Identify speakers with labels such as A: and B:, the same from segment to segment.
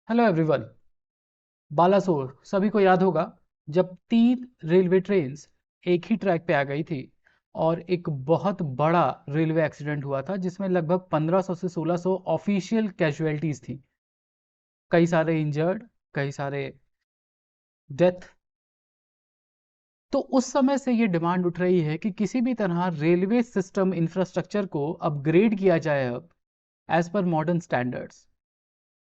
A: Hello everyone. Balasore सभी को याद होगा जब 3 रेलवे ट्रेन्स एक ही ट्रैक पे आ गई थी और एक बहुत बड़ा रेलवे एक्सीडेंट हुआ था जिसमें लगभग 1500 से 1600 ऑफिशियल कैजुअलिटीज थी। कई सारे इंजर्ड, कई सारे डेथ। तो उस समय से ये डिमांड उठ रही है कि किसी भी तरह रेलवे सिस्टम इंफ्रास्ट्रक्चर को अपग्रेड किया जाए अब एज पर मॉडर्न स्टैंडर्ड्स।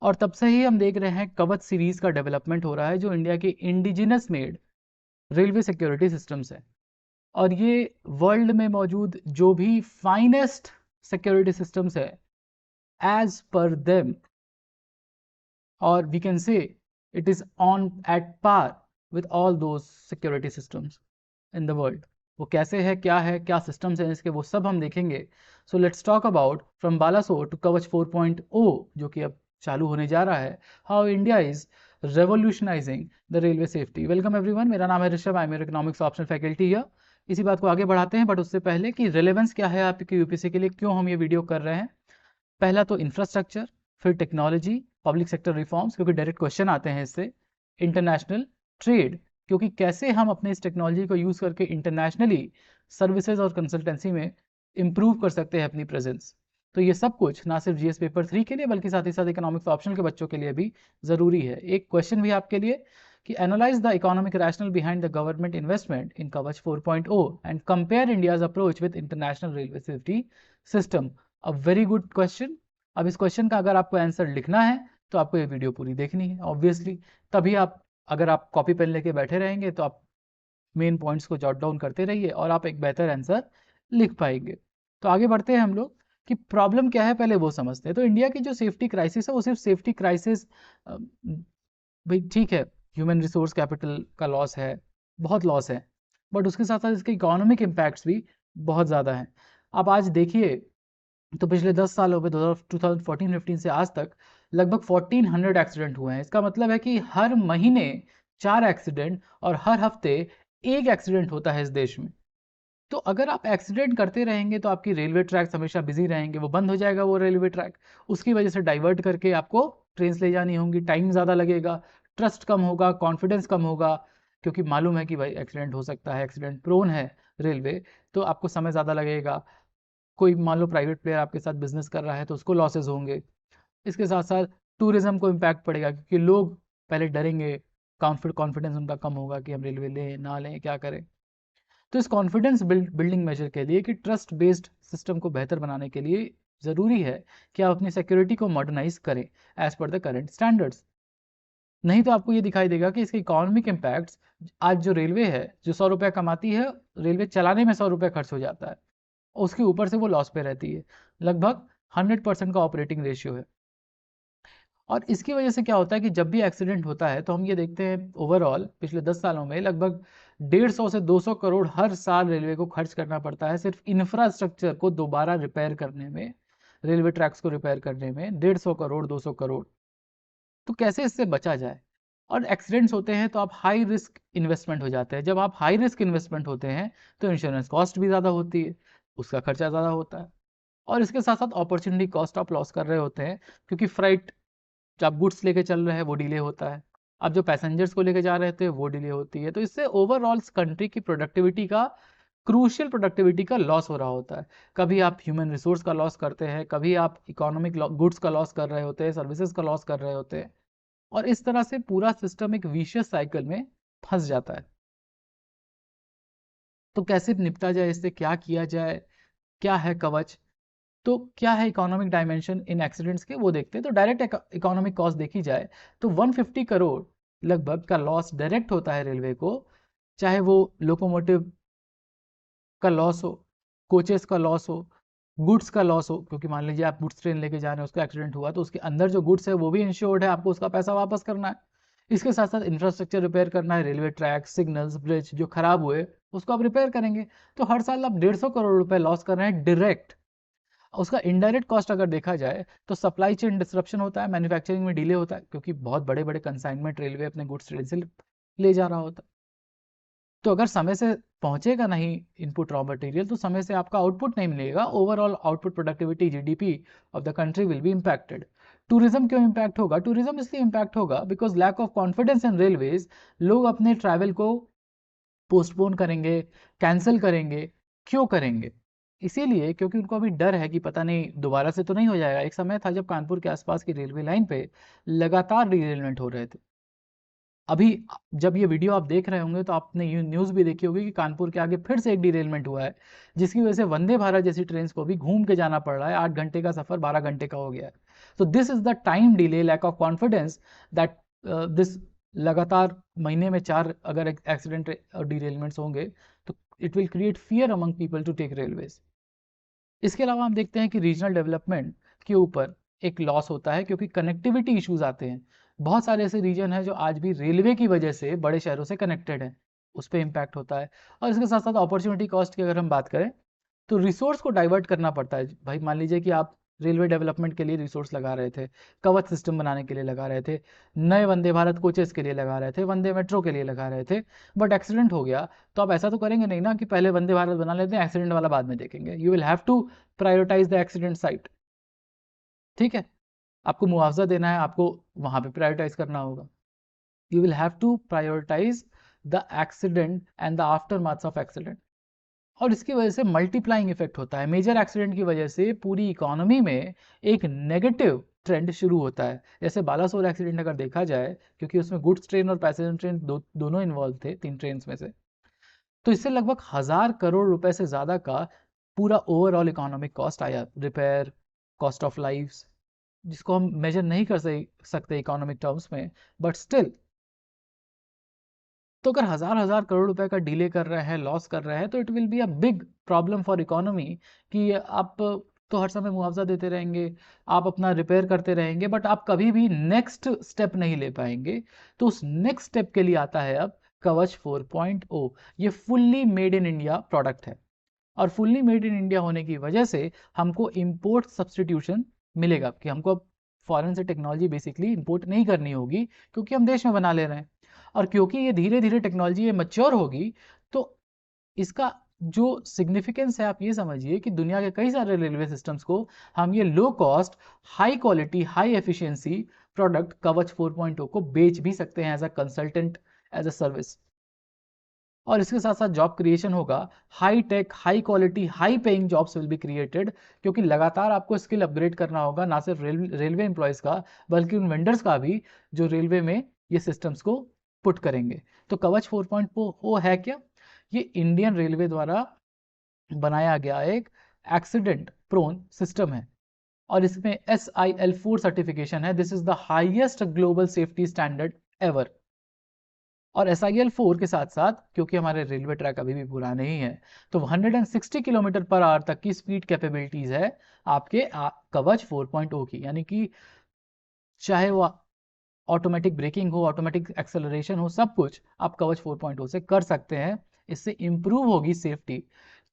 A: और तब से ही हम देख रहे हैं कवच सीरीज का डेवलपमेंट हो रहा है जो इंडिया के indigenous made railway security systems है। और ये वर्ल्ड में मौजूद जो भी फाइनेस्ट सिक्योरिटी सिस्टम्स है एज पर देम, और we can say it is on at par with all those security systems in the world. वो कैसे है, क्या सिस्टम्स हैं इसके, वो सब हम देखेंगे। So let's talk about from Balasore to Kavach 4.0 जो कि अब चालू होने जा रहा है, how India is revolutionising the railway safety. Welcome everyone, मेरा नाम है Rishabh, I am economics optional faculty here. इसी बात को आगे बढ़ाते हैं, बट उससे पहले कि रेलेवेंस क्या है आपके यूपीएससी के लिए, क्यों हम ये वीडियो कर रहे हैं। पहला तो इंफ्रास्ट्रक्चर, फिर टेक्नोलॉजी, पब्लिक सेक्टर रिफॉर्म्स क्योंकि डायरेक्ट क्वेश्चन आते हैं इससे, इंटरनेशनल ट्रेड क्योंकि कैसे हम अपने इस टेक्नोलॉजी को यूज़ करके इंटरनेशनली सर्विसेज और कंसल्टेंसी में इम्प्रूव कर सकते हैं अपनी प्रेजेंस। तो ये सब कुछ ना सिर्फ जीएस पेपर 3 के लिए बल्कि साथ ही साथ इकोनॉमिक्स ऑप्शनल के बच्चों के लिए भी ज़रूरी है। एक क्वेश्चन भी आपके लिए कि analyse the economic rational behind the government investment इन कवच 4.0 and compare India's approach with international railway safety system. A very good question. अब इस क्वेश्चन का अगर आपको आंसर लिखना है तो आपको ये वीडियो पूरी देखनी है ऑब्वियसली। तभी आप, अगर आप कॉपी पेन लेके बैठे रहेंगे तो आप मेन पॉइंट्स को जॉट डाउन करते रहिए और आप एक बेहतर आंसर लिख पाएंगे। तो आगे बढ़ते हैं हम लोग कि प्रॉब्लम क्या है पहले वो समझते हैं। तो इंडिया की जो सेफ्टी क्राइसिस है वो सिर्फ सेफ्टी क्राइसिस, भाई ठीक है, ह्यूमन रिसोर्स कैपिटल का लॉस है, बहुत लॉस है, बट उसके साथ साथ इसके इकोनॉमिक इम्पैक्ट्स भी बहुत ज़्यादा हैं। आप आज देखिए तो पिछले 10 सालों में 2014-15 से आज तक लगभग 1400 एक्सीडेंट हुए हैं। इसका मतलब है कि हर महीने 4 एक्सीडेंट और हर हफ्ते एक एक्सीडेंट होता है इस देश में। तो अगर आप एक्सीडेंट करते रहेंगे तो आपकी रेलवे ट्रैक्स हमेशा बिजी रहेंगे, वो बंद हो जाएगा वो रेलवे ट्रैक, उसकी वजह से डाइवर्ट करके आपको ट्रेन ले जानी होंगी, टाइम ज़्यादा लगेगा, ट्रस्ट कम होगा, कॉन्फिडेंस कम होगा, क्योंकि मालूम है कि भाई एक्सीडेंट हो सकता है, एक्सीडेंट प्रोन है रेलवे, तो आपको समय ज़्यादा लगेगा। कोई मान लो प्राइवेट प्लेयर आपके साथ बिजनेस कर रहा है तो उसको लॉसेज होंगे। इसके साथ साथ टूरिज्म को इम्पैक्ट पड़ेगा क्योंकि लोग पहले डरेंगे, कॉन्फिडेंस उनका कम होगा कि हम रेलवे लें ना लें क्या करें। तो इस कॉन्फिडेंस बिल्डिंग मेजर के लिए कि ट्रस्ट बेस्ड सिस्टम को बेहतर बनाने के लिए ज़रूरी है कि आप अपनी सिक्योरिटी को मॉडर्नाइज करें as per the current standards. नहीं तो आपको ये दिखाई देगा कि इसके इकोनॉमिक इम्पैक्ट्स, आज जो रेलवे है जो 100 रुपया कमाती है, रेलवे चलाने में 100 रुपया खर्च हो जाता है, उसके ऊपर से वो लॉस पे रहती है। लगभग 100% का ऑपरेटिंग रेशियो है। और इसकी वजह से क्या होता है कि जब भी एक्सीडेंट होता है तो हम ये देखते हैं ओवरऑल पिछले 10 सालों में लगभग 150 से 200 करोड़ हर साल रेलवे को खर्च करना पड़ता है सिर्फ इंफ्रास्ट्रक्चर को दोबारा रिपेयर करने में, रेलवे ट्रैक्स को रिपेयर करने में 150 करोड़ 200 करोड़। तो कैसे इससे बचा जाए। और एक्सीडेंट्स होते हैं तो आप हाई रिस्क इन्वेस्टमेंट हो जाते हैं। जब आप हाई रिस्क इन्वेस्टमेंट होते हैं तो इंश्योरेंस कॉस्ट भी ज़्यादा होती है, उसका खर्चा ज़्यादा होता है। और इसके साथ साथ अपॉर्चुनिटी कॉस्ट आप लॉस कर रहे होते हैं क्योंकि फ्राइट, जो आप गुड्स लेके चल रहे हैं वो डिले होता है, आप जो पैसेंजर्स को लेके जा रहे थे वो डिले होती है। तो इससे ओवरऑल कंट्री की प्रोडक्टिविटी का, क्रूशियल प्रोडक्टिविटी का लॉस हो रहा होता है। कभी आप ह्यूमन रिसोर्स का लॉस करते हैं, कभी आप इकोनॉमिक गुड्स का लॉस कर रहे होते हैं, सर्विसेज का लॉस कर रहे होते हैं, और इस तरह से पूरा सिस्टम एक विशियस साइकिल में फंस जाता है। तो कैसे निपटा जाए इससे, क्या किया जाए, क्या है कवच। तो क्या है इकोनॉमिक डायमेंशन इन एक्सीडेंट्स के, वो देखते हैं। तो डायरेक्ट इकोनॉमिक कॉस्ट देखी जाए तो 150 करोड़ लगभग का लॉस डायरेक्ट होता है रेलवे को, चाहे वो लोकोमोटिव का लॉस हो, कोचेस का लॉस हो, गुड्स का लॉस हो, क्योंकि मान लीजिए आप गुड्स ट्रेन लेके जा रहे हैं, उसका एक्सीडेंट हुआ तो उसके अंदर जो गुड्स है वो भी इंश्योर्ड है, आपको उसका पैसा वापस करना है। इसके साथ साथ इंफ्रास्ट्रक्चर रिपेयर करना है, रेलवे ट्रैक, सिग्नल्स, ब्रिज जो खराब हुए उसको आप रिपेयर करेंगे। तो हर साल आप 150 करोड़ रुपए लॉस कर रहे हैं डायरेक्ट। उसका इनडायरेक्ट कॉस्ट अगर देखा जाए तो सप्लाई चेन डिसरप्शन होता है, मैन्युफैक्चरिंग में डिले होता है क्योंकि बहुत बड़े बड़े कंसाइनमेंट रेलवे अपने गुड्स ट्रेन से ले जा रहा होता है। तो अगर समय से पहुंचेगा नहीं इनपुट रॉ मटेरियल तो समय से आपका आउटपुट नहीं मिलेगा, overall output productivity GDP of the country will be impacted. Tourism क्यों इम्पैक्ट होगा? टूरिज्म इसलिए इम्पैक्ट होगा because lack of confidence in railways, लोग अपने ट्रैवल को पोस्टपोन करेंगे, कैंसिल करेंगे। क्यों करेंगे? इसीलिए क्योंकि उनको अभी डर है कि पता नहीं दोबारा से तो नहीं हो जाएगा। एक समय था जब कानपुर के आसपास की रेलवे लाइन पे लगातार डीरेलमेंट हो रहे थे। अभी जब ये वीडियो आप देख रहे होंगे तो आपने न्यूज़ भी देखी होगी कि कानपुर के आगे फिर से एक डीरेलमेंट हुआ है, जिसकी वजह से वंदे भारत जैसी ट्रेन को भी घूम के जाना पड़ रहा है। 8 घंटे का सफ़र 12 घंटे का हो गया है। तो this is the time delay, lack of confidence that this लगातार महीने में 4 अगर एक्सीडेंट और डीरेलमेंट्स होंगे तो it will create fear among people to take railways. इसके अलावा हम देखते हैं कि रीजनल डेवलपमेंट के ऊपर एक लॉस होता है क्योंकि कनेक्टिविटी इश्यूज आते हैं। बहुत सारे ऐसे रीजन हैं जो आज भी रेलवे की वजह से बड़े शहरों से कनेक्टेड हैं, उस पर इम्पैक्ट होता है। और इसके साथ साथ अपॉर्चुनिटी कॉस्ट की अगर हम बात करें तो रिसोर्स को डाइवर्ट करना पड़ता है। भाई मान लीजिए कि आप रेलवे डेवलपमेंट के लिए रिसोर्स लगा रहे थे, कवच सिस्टम बनाने के लिए लगा रहे थे, नए वंदे भारत कोचेस के लिए लगा रहे थे, वंदे मेट्रो के लिए लगा रहे थे, बट एक्सीडेंट हो गया। तो आप ऐसा तो करेंगे नहीं ना कि पहले वंदे भारत बना लेते हैं, एक्सीडेंट वाला बाद में देखेंगे। You will have to prioritise the accident site. ठीक है, आपको मुआवजा देना है, आपको वहां पे प्रायोरिटाइज करना होगा। You will have to prioritise the accident and the after marks of accident. और इसकी वजह से मल्टीप्लाइंग इफेक्ट होता है। मेजर एक्सीडेंट की वजह से पूरी इकोनॉमी में एक नेगेटिव ट्रेंड शुरू होता है। जैसे बालासोर एक्सीडेंट अगर देखा जाए, क्योंकि उसमें गुड्स ट्रेन और पैसेंजर ट्रेन दोनों इन्वॉल्व थे, 3 ट्रेन में से, तो इससे लगभग 1,000 करोड़ रुपए से ज़्यादा का पूरा ओवरऑल इकोनॉमिक कॉस्ट आया। रिपेयर, कॉस्ट ऑफ लाइफ्स, जिसको हम मेजर नहीं कर सकते इकोनॉमिक टर्म्स में, बट स्टिल। तो अगर हजार हजार करोड़ रुपए का डिले कर रहे हैं, लॉस कर रहे हैं, तो it will be a big problem for economy कि आप तो हर समय मुआवजा देते रहेंगे, आप अपना रिपेयर करते रहेंगे, बट आप कभी भी नेक्स्ट स्टेप नहीं ले पाएंगे। तो उस नेक्स्ट स्टेप के लिए आता है अब कवच 4.0। ये fully made in India product है, और फुल्ली मेड इन इंडिया होने की वजह से हमको इम्पोर्ट सब्सटीट्यूशन मिलेगा कि हमको अब फॉरेन से टेक्नोलॉजी बेसिकली इंपोर्ट नहीं करनी होगी, क्योंकि हम देश में बना ले रहे हैं। और क्योंकि ये धीरे धीरे टेक्नोलॉजी ये मैच्योर होगी, तो इसका जो सिग्निफिकेंस है आप ये समझिए कि दुनिया के कई सारे रेलवे सिस्टम्स को हम ये low cost, high quality, high efficiency product Kavach 4.0 को बेच भी सकते हैं as a consultant, as a service. और इसके साथ साथ जॉब क्रिएशन होगा। High tech, high quality, high paying jobs will be created, क्योंकि लगातार आपको स्किल अपग्रेड करना होगा, ना सिर्फ रेलवे एम्प्लॉयज़ का, बल्कि उन वेंडर्स का भी जो रेलवे में ये सिस्टम्स को पुट करेंगे। तो कवच 4.0 है क्या? ये इंडियन रेलवे द्वारा बनाया गया एक एक्सीडेंट प्रोन सिस्टम है, और इसमें SIL4 सर्टिफिकेशन है। This is the highest global safety standard ever. और SIL4 के साथ साथ, क्योंकि हमारे रेलवे ट्रैक अभी भी पुराने ही हैं, तो 160 किलोमीटर पर आवर तक की स्पीड कैपेबिलिटीज है आपके कवच 4.0 की। यानी कि चाहे वो ऑटोमेटिक ब्रेकिंग हो, ऑटोमेटिक एक्सेलरेशन हो, सब कुछ आप कवच 4.0 से कर सकते हैं। इससे इंप्रूव होगी सेफ्टी।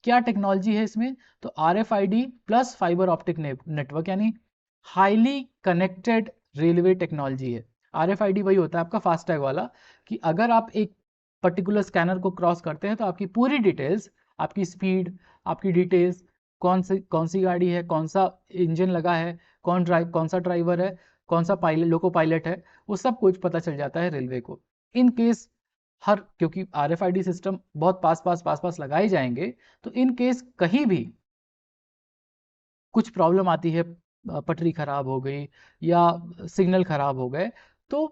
A: क्या टेक्नोलॉजी है इसमें? तो RFID plus fibre optic network, यानी हाईली कनेक्टेड रेलवे टेक्नोलॉजी है। RFID वही होता है आपका फास्टैग वाला, कि अगर आप एक पर्टिकुलर स्कैनर को क्रॉस करते हैं तो आपकी पूरी डिटेल्स, आपकी स्पीड, आपकी डिटेल्स, कौन सी गाड़ी है, कौन सा इंजन लगा है, कौन सा ड्राइवर है, कौन सा पायलट, लोको पायलट है, वो सब कुछ पता चल जाता है रेलवे को। इन केस क्योंकि RFID सिस्टम बहुत पास पास लगाए जाएंगे, तो इन केस कहीं भी कुछ प्रॉब्लम आती है, पटरी खराब हो गई या सिग्नल खराब हो गए, तो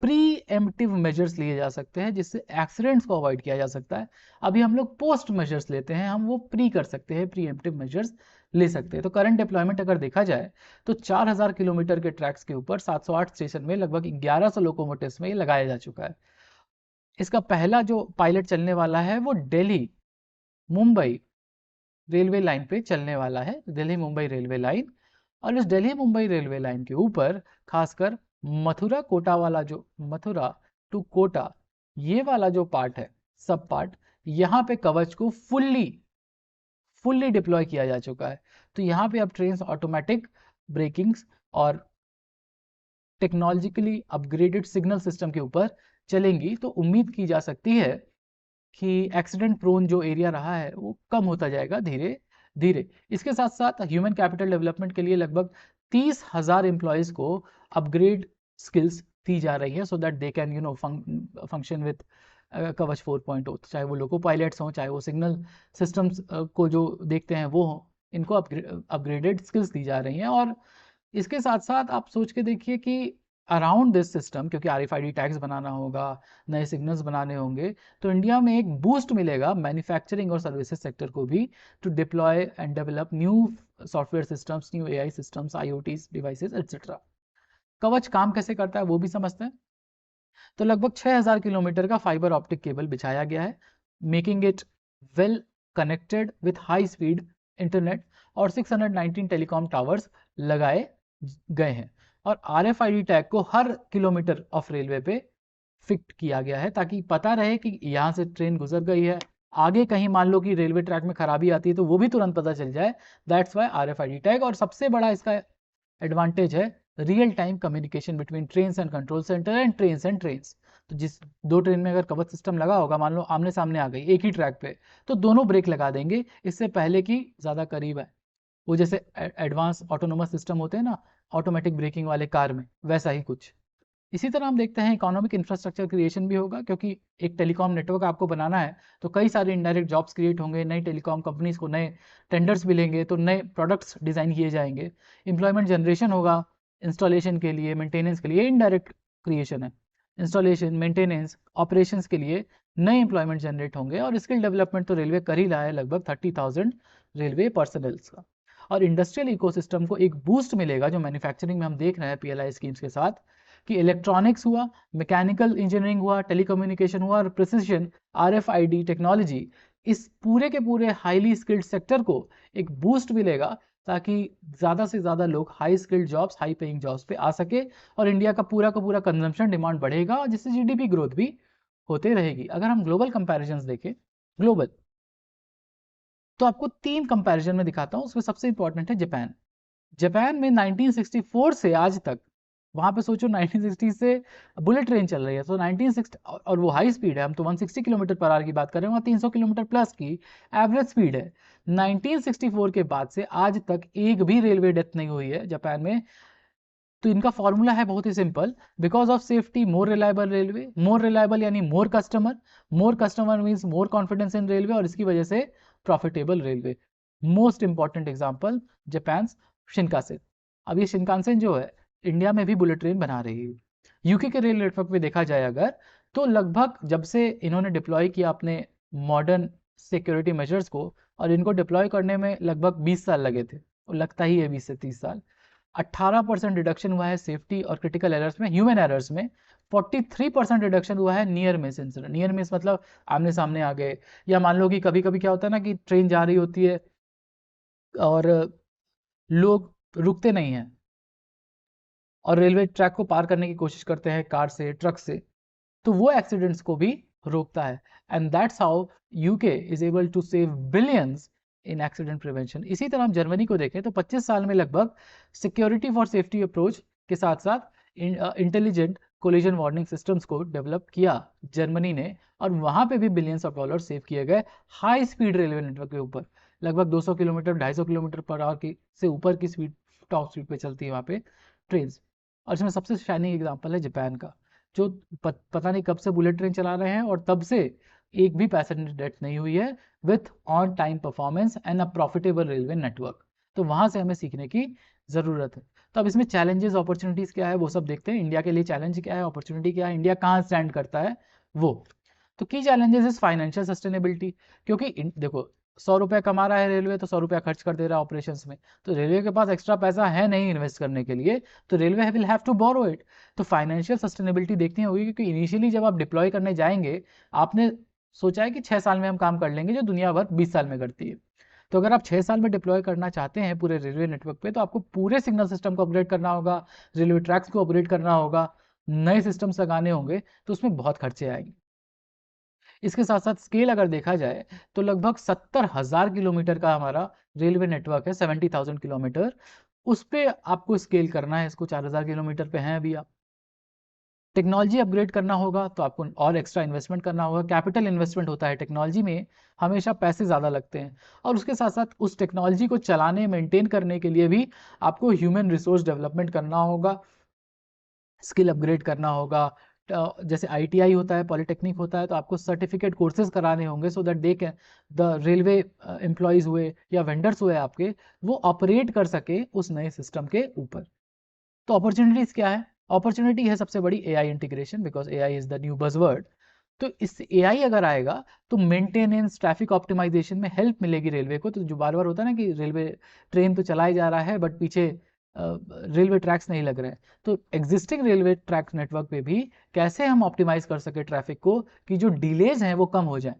A: प्री एम्प्टिव मेजर्स लिए जा सकते हैं, जिससे एक्सीडेंट्स को अवॉइड किया जा सकता है। अभी हम लोग पोस्ट मेजर्स लेते हैं, हम वो प्री कर सकते हैं, प्री एम्प्टिव मेजर्स ले सकते हैं। तो करंट डिप्लॉयमेंट अगर देखा जाए तो 4000 किलोमीटर के ट्रैक्स के ऊपर 708 स्टेशन में लगभग 1100 लोकोमोटिव्स में ये लगाया जा चुका है। इसका पहला जो पायलट चलने वाला है वो दिल्ली मुंबई रेलवे लाइन पे चलने वाला है, दिल्ली मुंबई रेलवे लाइन। और इस दिल्ली मुंबई रेलवे लाइन के ऊपर खासकर मथुरा कोटा वाला, जो मथुरा टू कोटा ये वाला जो पार्ट है, सब पार्ट, यहाँ पे कवच को फुल्ली डिप्लॉय किया जा चुका है। तो यहाँ पे अब ट्रेन ऑटोमेटिक ब्रेकिंग्स और टेक्नोलॉजिकली अपग्रेडेड सिग्नल सिस्टम के ऊपर चलेंगी। तो उम्मीद की जा सकती है कि एक्सीडेंट प्रोन जो एरिया रहा है वो कम होता जाएगा धीरे धीरे। इसके साथ साथ ह्यूमन कैपिटल डेवलपमेंट के लिए लगभग 30,000 एम्प्लॉयज़ को अपग्रेड स्किल्स दी जा रही है, so that they can function with कवच 4.0। चाहे वो लोको पायलट्स हों, चाहे वो सिग्नल सिस्टम्स को जो देखते हैं वो हों, इनको अपग्रेडेड स्किल्स दी जा रही हैं। और इसके साथ साथ आप सोच के देखिए कि अराउंड दिस सिस्टम, क्योंकि RFID टैग्स बनाना होगा, नए सिग्नल्स बनाने होंगे, तो इंडिया में एक बूस्ट मिलेगा मैन्युफैक्चरिंग और सर्विसेज सेक्टर को भी, to deploy and develop new software systems, new AI systems, IoT devices etcetera. Kavach काम कैसे करता है वो भी समझते हैं। तो लगभग 6000 किलोमीटर का फाइबर ऑप्टिक केबल बिछाया गया है, making it well connected with high speed internet, और 619 टेलीकॉम टावर्स लगाए गए हैं। और RFID टैग को हर किलोमीटर ऑफ रेलवे पे फिट किया गया है, ताकि पता रहे कि यहाँ से ट्रेन गुजर गई है। आगे कहीं मान लो कि रेलवे ट्रैक में खराबी आती है तो वो भी तुरंत पता चल जाए। That's why RFID tag. और सबसे बड़ा इसका एडवांटेज है real time communication between trains and control centre and trains. तो जिस दो ट्रेन में अगर कवच सिस्टम लगा होगा, मान लो आमने सामने आ गई एक ही ट्रैक पे, तो दोनों ब्रेक लगा देंगे इससे पहले कि ज़्यादा करीब है। वो जैसे एडवांस ऑटोनोमस सिस्टम होते हैं ना, ऑटोमेटिक ब्रेकिंग वाले कार में, वैसा ही कुछ। इसी तरह हम देखते हैं इकोनॉमिक इंफ्रास्ट्रक्चर क्रिएशन भी होगा, क्योंकि एक टेलीकॉम नेटवर्क आपको बनाना है तो कई सारे इनडायरेक्ट जॉब्स क्रिएट होंगे, नई टेलीकॉम कंपनीज को नए टेंडर्स मिलेंगे, तो नए प्रोडक्ट्स डिज़ाइन किए जाएंगे, एम्प्लॉयमेंट जनरेशन होगा इंस्टॉलेशन के लिए, मेंटेनेंस के लिए, इनडायरेक्ट क्रिएशन है। इंस्टॉलेशन, मेंटेनेंस, ऑपरेशंस के लिए नए एम्प्लॉयमेंट जनरेट होंगे। और स्किल डेवलपमेंट तो रेलवे कर ही रहा है, लगभग 30,000 रेलवे पर्सनल्स का। और इंडस्ट्रियल इकोसिस्टम को एक बूस्ट मिलेगा, जो मैन्युफैक्चरिंग में हम देख रहे हैं PLI स्कीम्स के साथ, कि इलेक्ट्रॉनिक्स हुआ, मैकेनिकल इंजीनियरिंग हुआ, टेलीकम्युनिकेशन हुआ, और प्रिसिशन RFID टेक्नोलॉजी, इस पूरे के पूरे हाईली स्किल्ड सेक्टर को एक बूस्ट मिलेगा, ताकि ज़्यादा से ज़्यादा लोग high skilled jobs, high paying jobs पे आ सके, और इंडिया का पूरा कंजम्पशन डिमांड बढ़ेगा, जिससे GDP ग्रोथ भी होते रहेगी। अगर हम ग्लोबल कंपैरिजंस देखें, ग्लोबल, तो आपको 3 कंपैरिजन में दिखाता हूँ। उसमें सबसे इंपॉर्टेंट है जापान। जापान में 1964 से आज तक, वहाँ पे सोचो 1960 से बुलेट ट्रेन चल रही है, तो 1960, और वो हाई स्पीड है, हम तो 160 किलोमीटर पर आवर की बात कर रहे हैं, वहाँ 300 किलोमीटर प्लस की एवरेज स्पीड है। 1964 के बाद से आज तक एक भी रेलवे डेथ नहीं हुई है जापान में। तो इनका फॉर्मूला है बहुत ही simple, because of safety more reliable railway, more reliable यानी more customer means more confidence in railway, और इसकी वजह से profitable railway. Most important example Japan Shinkansen. अब ये शिनकानसेन जो है इंडिया में भी बुलेट ट्रेन बना रही है। यूके के रेल नेटवर्क में देखा जाए अगर, तो लगभग जब से इन्होंने डिप्लॉय किया अपने मॉडर्न सिक्योरिटी मेजर्स को, और इनको डिप्लॉय करने में लगभग 20 साल लगे थे, और लगता ही है 20 से 30 साल, 18% रिडक्शन हुआ है सेफ्टी और क्रिटिकल एरर्स में, ह्यूमन एरर्स में। 43% रिडक्शन हुआ है near miss incident. Near miss मतलब आमने सामने आ गए, या मान लो कि कभी कभी क्या होता है ना कि ट्रेन जा रही होती है और लोग रुकते नहीं हैं, और रेलवे ट्रैक को पार करने की कोशिश करते हैं कार से, ट्रक से, तो वो एक्सीडेंट्स को भी रोकता है। And that's how UK is able to save billions in accident prevention. इसी तरह हम जर्मनी को देखें तो 25 साल में लगभग सिक्योरिटी फॉर सेफ्टी अप्रोच के साथ साथ इंटेलिजेंट कोलिजन वार्निंग सिस्टम्स को डेवलप किया जर्मनी ने, और वहाँ पे भी बिलियंस ऑफ डॉलर सेव किए गए हाई स्पीड रेलवे नेटवर्क के ऊपर। लगभग 200 किलोमीटर, 250 किलोमीटर पर आवर की से ऊपर की स्पीड, टॉप स्पीड पे चलती है वहाँ पे ट्रेन। और इसमें सबसे शाइनिंग एग्जाम्पल है जापान का, जो पता नहीं कब से बुलेट ट्रेन चला रहे हैं, और तब से एक भी पैसेंजर डेथ नहीं हुई है, with on time performance and a profitable railway network. तो वहाँ से हमें सीखने की ज़रूरत है। तो अब इसमें चैलेंजेस, अपॉर्चुनिटीज़ क्या है वो सब देखते हैं। इंडिया के लिए चैलेंज क्या है, अपॉर्चुनिटी क्या है, इंडिया कहाँ स्टैंड करता है वो। तो की चैलेंजेस इज फाइनेंशियल सस्टेनेबिलिटी, क्योंकि देखो 100 रुपये कमा रहा है रेलवे, तो 100 रुपया खर्च कर दे रहा है ऑपरेशंस में, तो रेलवे के पास एक्स्ट्रा पैसा है नहीं इन्वेस्ट करने के लिए, तो railway will have to borrow it. तो फाइनेंशियल सस्टेनेबिलिटी देखनी होगी, क्योंकि इनिशियली जब आप डिप्लॉय करने जाएंगे, आपने सोचा है कि 6 साल में हम काम कर लेंगे, जो दुनिया भर 20 साल में करती है। तो अगर आप 6 साल में डिप्लॉय करना चाहते हैं पूरे रेलवे नेटवर्क पे, तो आपको पूरे सिग्नल सिस्टम को अपग्रेड करना होगा, रेलवे ट्रैक्स को अपग्रेड करना होगा, नए सिस्टम्स लगाने होंगे, तो उसमें बहुत खर्चे आएंगे। इसके साथ साथ स्केल अगर देखा जाए तो लगभग 70,000 किलोमीटर का हमारा रेलवे नेटवर्क है, 70,000 किलोमीटर। उस पे आपको स्केल करना है, इसको 4,000 किलोमीटर पे हैं अभी आप। टेक्नोलॉजी अपग्रेड करना होगा तो आपको और एक्स्ट्रा इन्वेस्टमेंट करना होगा, कैपिटल इन्वेस्टमेंट होता है टेक्नोलॉजी में, हमेशा पैसे ज़्यादा लगते हैं। और उसके साथ साथ उस टेक्नोलॉजी को चलाने मेंटेन करने के लिए भी आपको ह्यूमन रिसोर्स डेवलपमेंट करना होगा, स्किल अपग्रेड करना होगा। जैसे आईटीआई होता है, पॉलिटेक्निक होता है, तो आपको सर्टिफिकेट कोर्सेज कराने होंगे so that they can the railway employees हुए या वेंडर्स हुए आपके, वो ऑपरेट कर सके उस नए सिस्टम के ऊपर। तो अपॉर्चुनिटीज़ क्या है? अपॉर्चुनिटी है सबसे बड़ी AI integration, because AI is the new buzzword. तो इस एआई अगर आएगा तो मेंटेनेंस, ट्रैफिक ऑप्टिमाइजेशन में हेल्प मिलेगी रेलवे को। तो जो बार बार होता है ना कि रेलवे ट्रेन तो चलाई जा रहा है बट पीछे रेलवे ट्रैक्स नहीं लग रहे हैं, तो एग्जिस्टिंग रेलवे ट्रैक नेटवर्क पे भी कैसे हम ऑप्टिमाइज कर सके ट्रैफिक को कि जो डिलेज हैं वो कम हो जाए,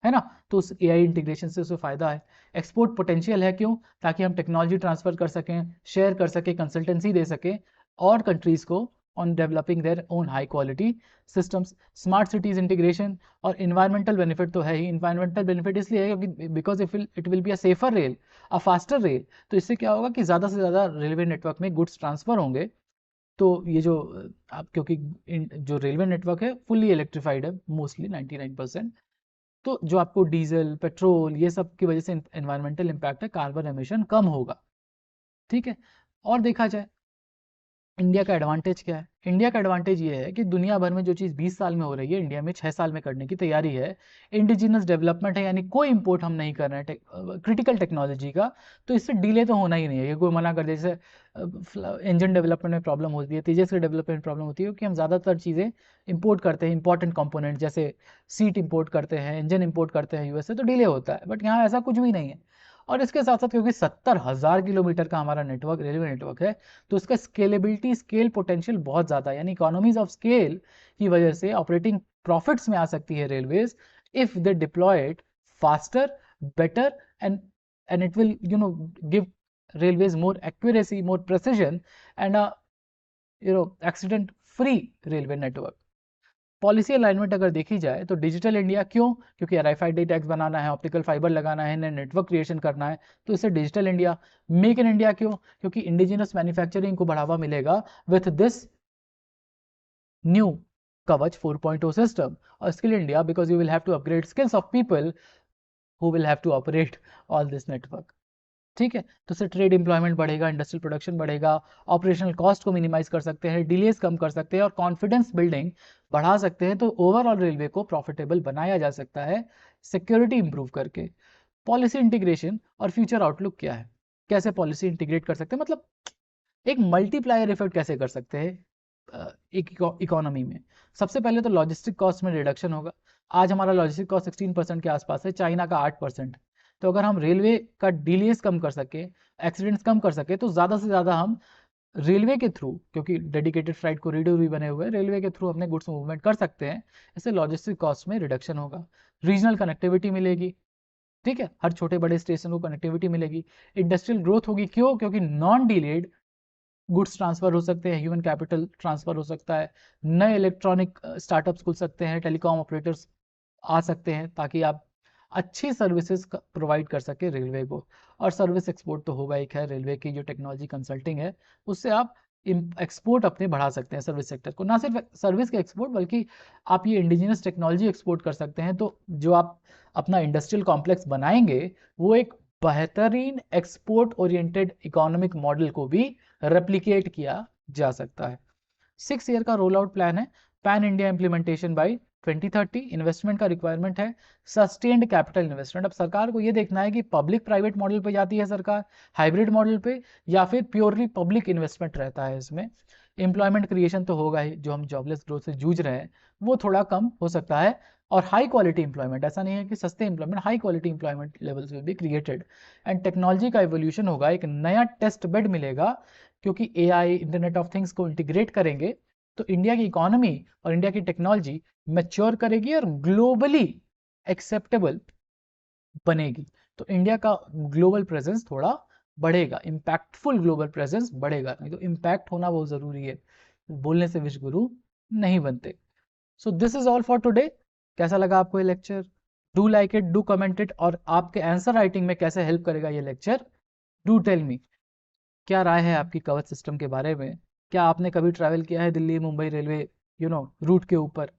A: है ना। तो उस एआई इंटीग्रेशन से उसे फ़ायदा है। एक्सपोर्ट पोटेंशियल है, क्यों? ताकि हम टेक्नोलॉजी ट्रांसफ़र कर सकें, शेयर कर सकें, कंसल्टेंसी दे सकें और कंट्रीज़ को on developing their own high quality systems. Smart cities integration और इन्वायरमेंटल बेनिफिट तो है ही। इन्वायरमेंटल बेनिफिट इसलिए है क्योंकि because it will be a safer rail, a faster rail. तो इससे क्या होगा कि ज़्यादा से ज़्यादा रेलवे नेटवर्क में गुड्स ट्रांसफ़र होंगे। तो ये जो आप, क्योंकि जो रेलवे नेटवर्क है फुल्ली इलेक्ट्रिफाइड है मोस्टली 99%, तो जो आपको डीजल, पेट्रोल, ये सब की वजह से एनवायरमेंटल इम्पैक्ट है, कार्बन एमिशन कम होगा। ठीक है। और देखा जाए इंडिया का एडवांटेज क्या है? इंडिया का एडवांटेज ये है कि दुनिया भर में जो चीज़ 20 साल में हो रही है, इंडिया में 6 साल में करने की तैयारी है। इंडिजिनस डेवलपमेंट है, यानी कोई इंपोर्ट हम नहीं कर रहे हैं क्रिटिकल टेक्नोलॉजी का। तो इससे डिले तो होना ही नहीं है। ये कोई मना कर दे, जैसे इंजन डेवलपमेंट में प्रॉब्लम होती है, तेजस के डेवलपमेंट में प्रॉब्लम होती है, क्योंकि हम ज़्यादातर चीज़ें इंपोर्ट करते हैं, इंपॉर्टेंट कंपोनेंट जैसे सीट इंपोर्ट करते हैं, इंजन इंपोर्ट करते हैं यूएस से, तो डिले होता है। बट यहाँ ऐसा कुछ भी नहीं है। और इसके साथ साथ क्योंकि 70,000 किलोमीटर का हमारा नेटवर्क, रेलवे नेटवर्क है, तो उसका स्केलेबिलिटी, स्केल पोटेंशियल बहुत ज़्यादा है, यानी इकोनॉमीज ऑफ स्केल की वजह से ऑपरेटिंग प्रॉफिट्स में आ सकती है railways, if they deploy it faster, better, and it will give railways more accuracy, more precision, and a accident free railway network. Policy alignment अगर देखी जाए तो डिजिटल इंडिया, क्यों? क्योंकि आरएफआईडी टैग्स बनाना है, ऑप्टिकल फाइबर लगाना है, नेटवर्क क्रिएशन करना है, तो इससे digital India. Make in India, क्यों? क्योंकि इंडिजिनस मैन्युफैक्चरिंग को बढ़ावा मिलेगा विथ दिस न्यू कवच 4.0 सिस्टम। और skill India, because you will have to upgrade skills of people who will have to operate all this network. ठीक है। तो इससे ट्रेड एम्प्लॉयमेंट बढ़ेगा, इंडस्ट्रियल प्रोडक्शन बढ़ेगा, ऑपरेशनल कॉस्ट को मिनिमाइज कर सकते हैं, डिलेज कम कर सकते हैं और कॉन्फिडेंस बिल्डिंग बढ़ा सकते हैं। तो ओवरऑल रेलवे को प्रॉफिटेबल बनाया जा सकता है सिक्योरिटी इंप्रूव करके। पॉलिसी इंटीग्रेशन और फ्यूचर आउटलुक क्या है? कैसे पॉलिसी इंटीग्रेट कर सकते हैं, मतलब एक मल्टीप्लायर इफेक्ट कैसे कर सकते हैं एक इकोनॉमी में? सबसे पहले तो लॉजिस्टिक कॉस्ट में रिडक्शन होगा। आज हमारा लॉजिस्टिक कॉस्ट 16% के आसपास है, चाइना का 8%। तो अगर हम रेलवे का डिलेज कम कर सके, एक्सीडेंट्स कम कर सके, तो ज़्यादा से ज़्यादा हम रेलवे के थ्रू, क्योंकि डेडिकेटेड फ्लाइट कॉरिडोर भी बने हुए हैं, रेलवे के थ्रू अपने गुड्स मूवमेंट कर सकते हैं। इससे लॉजिस्टिक कॉस्ट में रिडक्शन होगा, रीजनल कनेक्टिविटी मिलेगी। ठीक है, हर छोटे बड़े स्टेशन को कनेक्टिविटी मिलेगी। इंडस्ट्रियल ग्रोथ होगी, क्यों? क्योंकि नॉन डिलेड गुड्स ट्रांसफर हो सकते हैं, ह्यूमन कैपिटल ट्रांसफर हो सकता है, नए इलेक्ट्रॉनिक स्टार्टअप्स खुल सकते हैं, टेलीकॉम ऑपरेटर्स आ सकते हैं, ताकि आप अच्छी सर्विसेज प्रोवाइड कर सके रेलवे को। और सर्विस एक्सपोर्ट तो होगा ही, खैर रेलवे की जो टेक्नोलॉजी कंसल्टिंग है उससे आप एक्सपोर्ट अपने बढ़ा सकते हैं सर्विस सेक्टर को। ना सिर्फ सर्विस के एक्सपोर्ट, बल्कि आप ये इंडिजिनस टेक्नोलॉजी एक्सपोर्ट कर सकते हैं। तो जो आप अपना इंडस्ट्रियल कॉम्प्लेक्स बनाएंगे वो एक बेहतरीन एक्सपोर्ट ओरिएंटेड इकोनॉमिक मॉडल को भी रेप्लिकेट किया जा सकता है। 6 ईयर का रोल आउट प्लान है, pan India implementation by 2030। Investment का रिक्वायरमेंट है सस्टेन्ड कैपिटल इन्वेस्टमेंट। अब सरकार को ये देखना है कि पब्लिक प्राइवेट मॉडल पे जाती है सरकार, हाइब्रिड मॉडल पे, या फिर प्योरली पब्लिक इन्वेस्टमेंट रहता है इसमें। एम्प्लॉयमेंट क्रिएशन तो होगा ही, जो हम जॉबलेस ग्रोथ से जूझ रहे हैं वो थोड़ा कम हो सकता है। और हाई क्वालिटी इंप्लॉयमेंट, ऐसा नहीं है कि सस्ते employment, high quality employment levels will be created. And technology का इवोल्यूशन होगा, एक नया टेस्ट बेड मिलेगा, क्योंकि एआई, इंटरनेट ऑफ थिंग्स को इंटीग्रेट करेंगे तो इंडिया की इकोनॉमी और इंडिया की टेक्नोलॉजी मैच्योर करेगी और ग्लोबली एक्सेप्टेबल बनेगी। तो इंडिया का ग्लोबल प्रेजेंस थोड़ा बढ़ेगा, इम्पैक्टफुल ग्लोबल प्रेजेंस बढ़ेगा। नहीं तो इम्पैक्ट होना बहुत ज़रूरी है, बोलने से विश्व गुरु नहीं बनते। So this is all for today. कैसा लगा आपको ये lecture? Do like it, do comment it, और आपके आंसर राइटिंग में कैसे हेल्प करेगा ये लेक्चर, डू टेल मी। क्या राय है आपकी कवच सिस्टम के बारे में? क्या आपने कभी ट्रैवल किया है दिल्ली मुंबई रेलवे रूट के ऊपर।